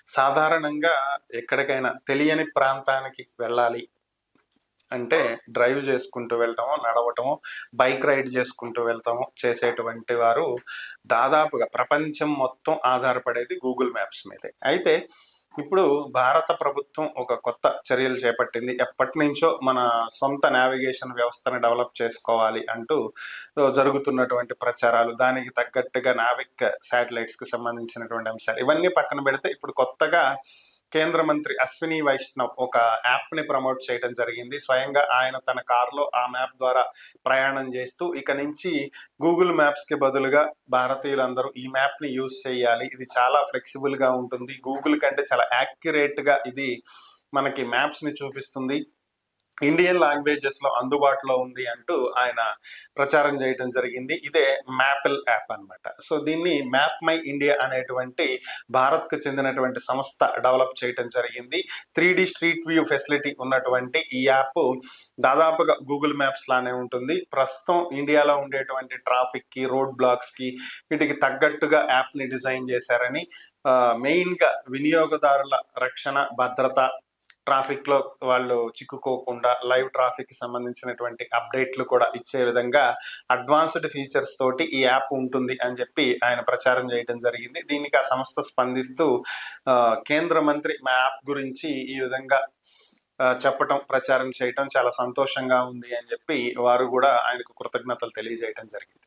సాధారణంగా ఎక్కడికైనా తెలియని ప్రాంతానికి వెళ్ళాలి అంటే డ్రైవ్ చేసుకుంటూ వెళ్ళటమో, నడవటమో, బైక్ రైడ్ చేసుకుంటూ వెళ్తామో చేసేటువంటి వారు దాదాపుగా ప్రపంచం మొత్తం ఆధారపడేది గూగుల్ మ్యాప్స్ మీదే. అయితే ఇప్పుడు భారత ప్రభుత్వం ఒక కొత్త చర్యలు చేపట్టింది. ఎప్పటినుంచో మన సొంత నావిగేషన్ వ్యవస్థను డెవలప్ చేసుకోవాలి అంటూ జరుగుతున్నటువంటి ప్రచారాలు, దానికి తగ్గట్టుగా నావిక్ శాటిలైట్స్కి సంబంధించినటువంటి అంశాలు ఇవన్నీ పక్కన పెడితే ఇప్పుడు కొత్తగా కేంద్ర మంత్రి అశ్విని వైష్ణవ్ ఒక యాప్ని ప్రమోట్ చేయడం జరిగింది. స్వయంగా ఆయన తన కారులో ఆ మ్యాప్ ద్వారా ప్రయాణం చేస్తూ ఇక నుంచి గూగుల్ మ్యాప్స్కి బదులుగా భారతీయులందరూ ఈ మ్యాప్ని యూజ్ చేయాలి, ఇది చాలా ఫ్లెక్సిబుల్గా ఉంటుంది, గూగుల్ కంటే చాలా యాక్యురేట్గా ఇది మనకి మ్యాప్స్ని చూపిస్తుంది, ఇండియన్ లాంగ్వేజెస్లో అందుబాటులో ఉంది అంటూ ఆయన ప్రచారం చేయడం జరిగింది. ఇదే మ్యాపిల్ యాప్ అనమాట. సో దీన్ని మ్యాప్ మై ఇండియా అనేటువంటి భారత్కు చెందినటువంటి సంస్థ డెవలప్ చేయడం జరిగింది. 3D స్ట్రీట్ వ్యూ ఫెసిలిటీ ఉన్నటువంటి ఈ యాప్ దాదాపుగా గూగుల్ మ్యాప్స్ లానే ఉంటుంది. ప్రస్తుతం ఇండియాలో ఉండేటువంటి ట్రాఫిక్కి, రోడ్ బ్లాక్స్కి వీటికి తగ్గట్టుగా యాప్ని డిజైన్ చేశారని, మెయిన్గా వినియోగదారుల రక్షణ, భద్రత, ట్రాఫిక్లో వాళ్ళు చిక్కుకోకుండా లైవ్ ట్రాఫిక్కి సంబంధించినటువంటి అప్డేట్లు కూడా ఇచ్చే విధంగా అడ్వాన్స్డ్ ఫీచర్స్ తోటి ఈ యాప్ ఉంటుంది అని చెప్పి ఆయన ప్రచారం చేయడం జరిగింది. దీనికి ఆ సంస్థ స్పందిస్తూ కేంద్ర మంత్రి మా యాప్ గురించి ఈ విధంగా చెప్పటం, ప్రచారం చేయటం చాలా సంతోషంగా ఉంది అని చెప్పి వారు కూడా ఆయనకు కృతజ్ఞతలు తెలియజేయడం జరిగింది.